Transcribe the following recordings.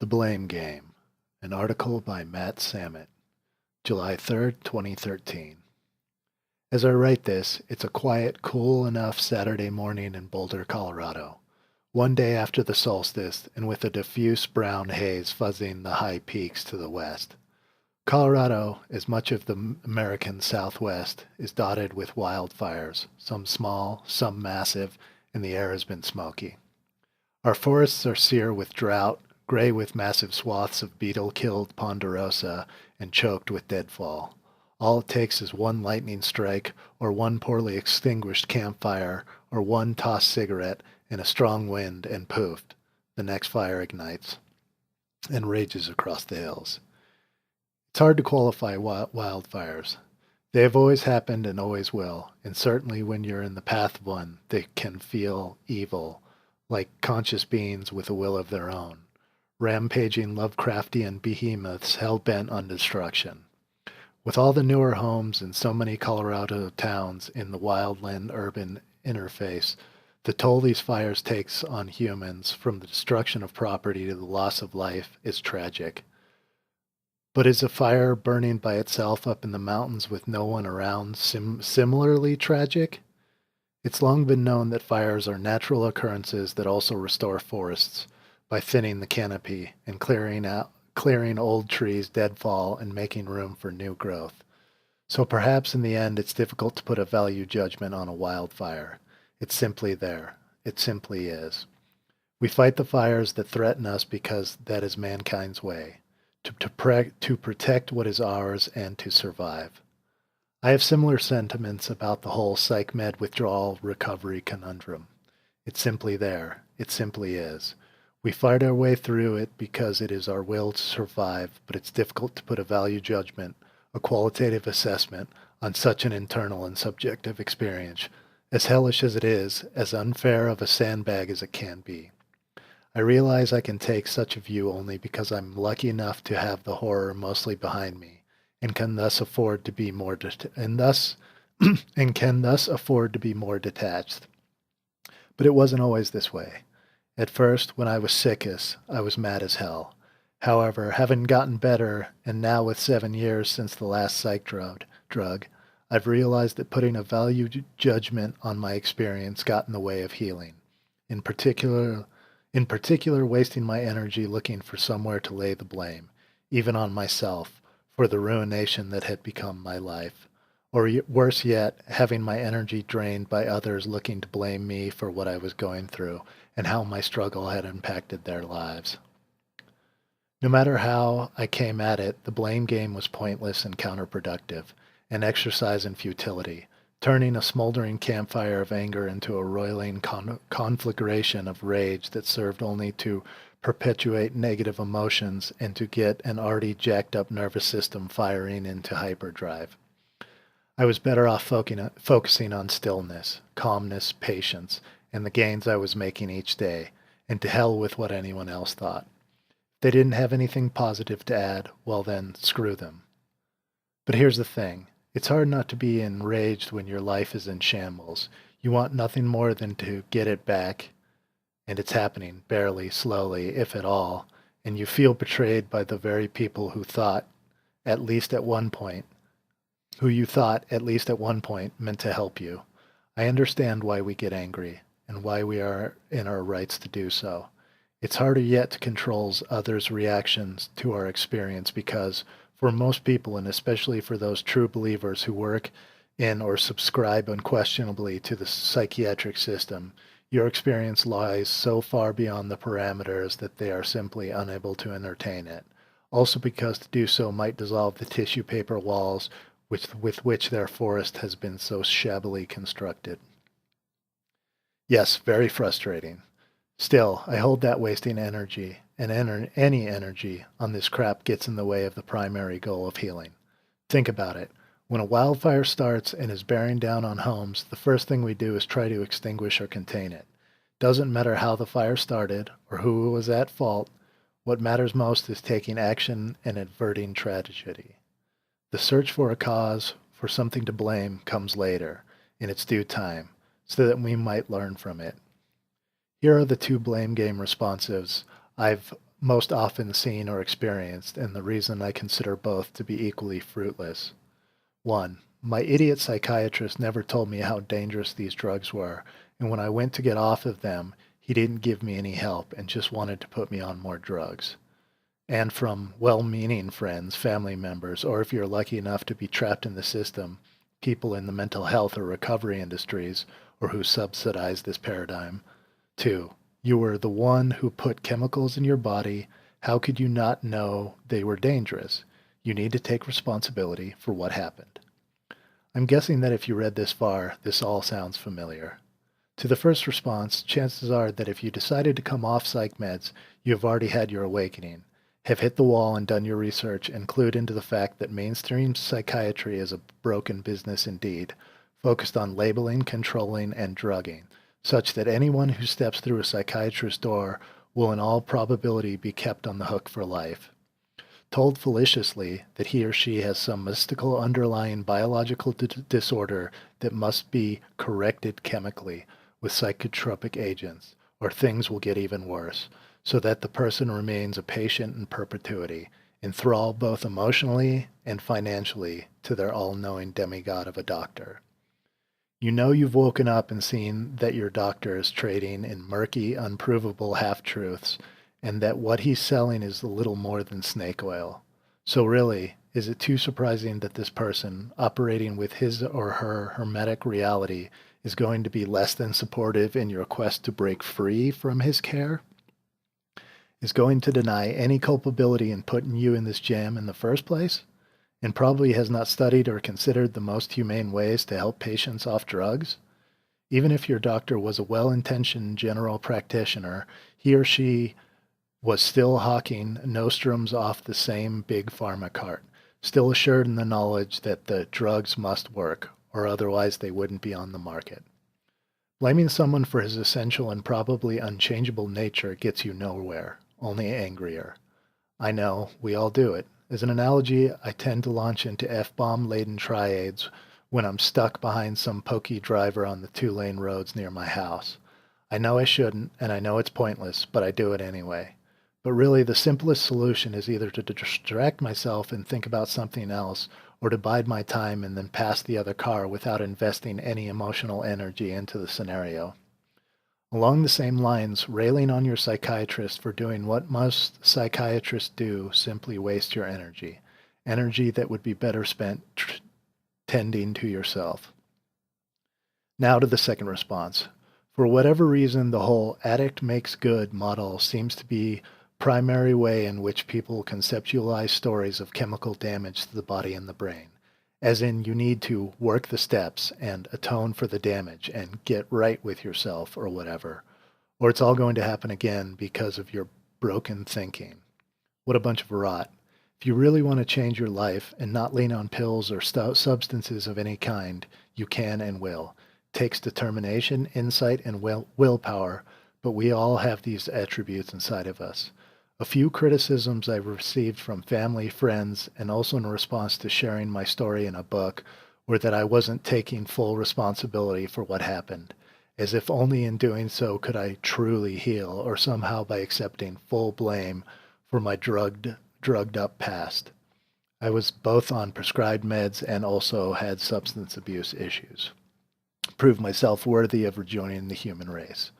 The Blame Game, an article by Matt Samet, July 3rd, 2013. As I write this, it's a quiet, cool enough Saturday morning in Boulder, Colorado. One day after the solstice, and with a diffuse brown haze fuzzing the high peaks to the west. Colorado, as much of the American Southwest, is dotted with wildfires, some small, some massive, and the air has been smoky. Our forests are sere with drought, gray with massive swaths of beetle-killed ponderosa and choked with deadfall. All it takes is one lightning strike, or one poorly extinguished campfire, or one tossed cigarette, and a strong wind, and poof, the next fire ignites and rages across the hills. It's hard to qualify wildfires. They have always happened and always will, and certainly when you're in the path of one, they can feel evil, like conscious beings with a will of their own, rampaging Lovecraftian behemoths hell-bent on destruction. With all the newer homes and so many Colorado towns in the wildland-urban interface, the toll these fires takes on humans, from the destruction of property to the loss of life, is tragic. But is a fire burning by itself up in the mountains with no one around similarly tragic? It's long been known that fires are natural occurrences that also restore forests by thinning the canopy and clearing old trees' deadfall and making room for new growth. So perhaps in the end it's difficult to put a value judgment on a wildfire. It's simply there. It simply is. We fight the fires that threaten us because that is mankind's way, to protect what is ours and to survive. I have similar sentiments about the whole psych med withdrawal recovery conundrum. It's simply there. It simply is. We fight our way through it because it is our will to survive, but it's difficult to put a value judgment, a qualitative assessment, on such an internal and subjective experience, as hellish as it is, as unfair of a sandbag as it can be. I realize I can take such a view only because I'm lucky enough to have the horror mostly behind me, and can thus afford to be more detached. But it wasn't always this way. At first, when I was sickest, I was mad as hell. However, having gotten better, and now with 7 years since the last psych drug, I've realized that putting a value judgment on my experience got in the way of healing. In particular, wasting my energy looking for somewhere to lay the blame, even on myself, for the ruination that had become my life. Or worse yet, having my energy drained by others looking to blame me for what I was going through and how my struggle had impacted their lives. No matter how I came at it, the blame game was pointless and counterproductive, an exercise in futility, turning a smoldering campfire of anger into a roiling conflagration of rage that served only to perpetuate negative emotions and to get an already jacked up nervous system firing into hyperdrive. I was better off focusing on stillness, calmness, patience, and the gains I was making each day, and to hell with what anyone else thought. If they didn't have anything positive to add, well then, screw them. But here's the thing. It's hard not to be enraged when your life is in shambles. You want nothing more than to get it back, and it's happening, barely, slowly, if at all, and you feel betrayed by the very people who you thought, at least at one point, meant to help you. I understand why we get angry, and why we are in our rights to do so. It's harder yet to control others' reactions to our experience because, for most people, and especially for those true believers who work in or subscribe unquestionably to the psychiatric system, your experience lies so far beyond the parameters that they are simply unable to entertain it. Also because to do so might dissolve the tissue paper walls with which their forest has been so shabbily constructed. Yes, very frustrating. Still, I hold that wasting energy, and any energy, on this crap gets in the way of the primary goal of healing. Think about it. When a wildfire starts and is bearing down on homes, the first thing we do is try to extinguish or contain it. Doesn't matter how the fire started or who was at fault. What matters most is taking action and averting tragedy. The search for a cause, for something to blame, comes later, in its due time, so that we might learn from it. Here are the two blame game responsives I've most often seen or experienced, and the reason I consider both to be equally fruitless. 1. My idiot psychiatrist never told me how dangerous these drugs were, and when I went to get off of them, he didn't give me any help and just wanted to put me on more drugs. And from well-meaning friends, family members, or if you're lucky enough to be trapped in the system, people in the mental health or recovery industries, or who subsidize this paradigm. 2. You were the one who put chemicals in your body. How could you not know they were dangerous? You need to take responsibility for what happened. I'm guessing that if you read this far, this all sounds familiar. To the first response, chances are that if you decided to come off psych meds, you have already had your awakening, have hit the wall and done your research, and clued into the fact that mainstream psychiatry is a broken business indeed, focused on labeling, controlling, and drugging, such that anyone who steps through a psychiatrist's door will in all probability be kept on the hook for life. Told fallaciously that he or she has some mystical underlying biological disorder that must be corrected chemically with psychotropic agents, or things will get even worse, so that the person remains a patient in perpetuity, enthralled both emotionally and financially to their all-knowing demigod of a doctor. You know you've woken up and seen that your doctor is trading in murky, unprovable half-truths, and that what he's selling is a little more than snake oil. So really, is it too surprising that this person, operating with his or her hermetic reality, is going to be less than supportive in your quest to break free from his care? Is going to deny any culpability in putting you in this jam in the first place? And probably has not studied or considered the most humane ways to help patients off drugs? Even if your doctor was a well-intentioned general practitioner, he or she was still hawking nostrums off the same big pharma cart, still assured in the knowledge that the drugs must work, or otherwise they wouldn't be on the market. Blaming someone for his essential and probably unchangeable nature gets you nowhere, only angrier. I know, we all do it. As an analogy, I tend to launch into F-bomb-laden triades when I'm stuck behind some pokey driver on the two-lane roads near my house. I know I shouldn't, and I know it's pointless, but I do it anyway. But really, the simplest solution is either to distract myself and think about something else, or to bide my time and then pass the other car without investing any emotional energy into the scenario. Along the same lines, railing on your psychiatrist for doing what most psychiatrists do simply wastes your energy, energy that would be better spent tending to yourself. Now to the second response. For whatever reason, the whole addict makes good model seems to be primary way in which people conceptualize stories of chemical damage to the body and the brain, as in you need to work the steps and atone for the damage and get right with yourself or whatever, or it's all going to happen again because of your broken thinking. What a bunch of rot. If you really want to change your life and not lean on pills or substances of any kind, you can and will. It takes determination, insight, and willpower, but we all have these attributes inside of us. A few criticisms I've received from family, friends, and also in response to sharing my story in a book were that I wasn't taking full responsibility for what happened, as if only in doing so could I truly heal, or somehow by accepting full blame for my drugged up past. I was both on prescribed meds and also had substance abuse issues. Proved myself worthy of rejoining the human race.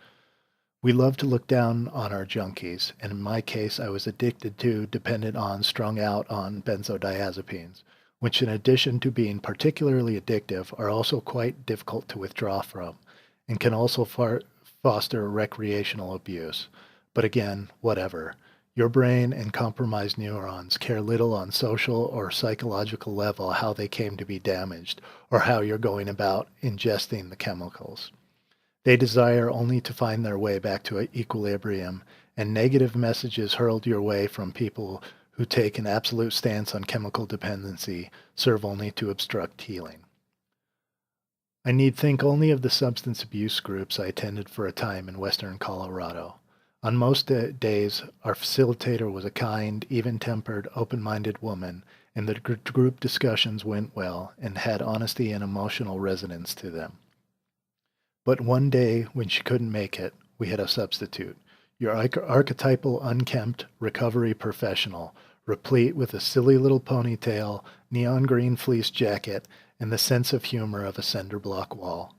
We love to look down on our junkies, and in my case I was addicted to, dependent on, strung out on benzodiazepines, which in addition to being particularly addictive are also quite difficult to withdraw from, and can also foster recreational abuse. But again, whatever. Your brain and compromised neurons care little on social or psychological level how they came to be damaged, or how you're going about ingesting the chemicals. They desire only to find their way back to equilibrium, and negative messages hurled your way from people who take an absolute stance on chemical dependency serve only to obstruct healing. I need think only of the substance abuse groups I attended for a time in western Colorado. On most days, our facilitator was a kind, even-tempered, open-minded woman, and the group discussions went well and had honesty and emotional resonance to them. But one day, when she couldn't make it, we had a substitute. Your archetypal unkempt recovery professional, replete with a silly little ponytail, neon green fleece jacket, and the sense of humor of a cinder block wall.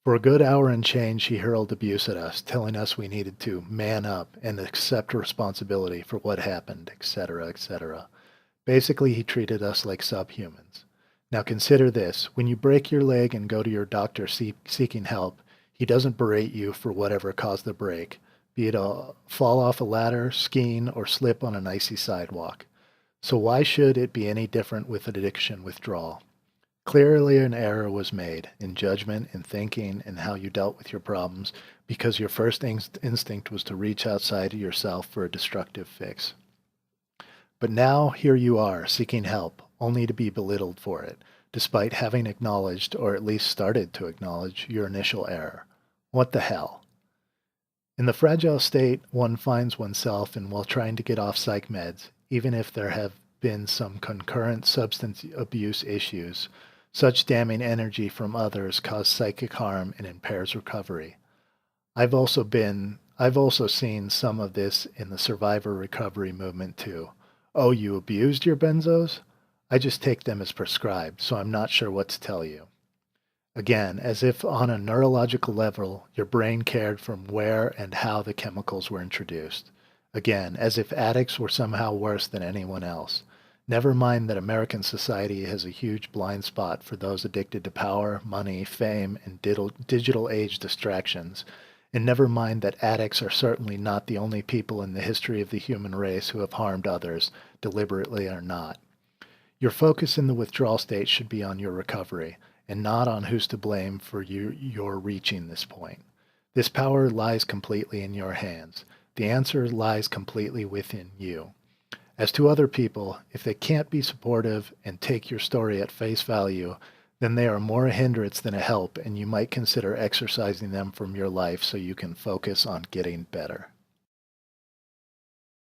For a good hour and change, he hurled abuse at us, telling us we needed to man up and accept responsibility for what happened, etc., etc. Basically, he treated us like subhumans. Now consider this. When you break your leg and go to your doctor seeking help, he doesn't berate you for whatever caused the break, be it a fall off a ladder, skiing, or slip on an icy sidewalk. So why should it be any different with addiction withdrawal? Clearly an error was made in judgment, in thinking, and how you dealt with your problems because your first instinct was to reach outside of yourself for a destructive fix. But now here you are, seeking help, only to be belittled for it, despite having acknowledged, or at least started to acknowledge, your initial error. What the hell? In the fragile state one finds oneself in while trying to get off psych meds, even if there have been some concurrent substance abuse issues, such damning energy from others causes psychic harm and impairs recovery. I've also seen some of this in the survivor recovery movement too. Oh, you abused your benzos? I just take them as prescribed, so I'm not sure what to tell you. Again, as if on a neurological level, your brain cared from where and how the chemicals were introduced. Again, as if addicts were somehow worse than anyone else. Never mind that American society has a huge blind spot for those addicted to power, money, fame, and digital age distractions. And never mind that addicts are certainly not the only people in the history of the human race who have harmed others, deliberately or not. Your focus in the withdrawal state should be on your recovery, and not on who's to blame for your reaching this point. This power lies completely in your hands. The answer lies completely within you. As to other people, if they can't be supportive and take your story at face value, then they are more a hindrance than a help, and you might consider exorcising them from your life so you can focus on getting better.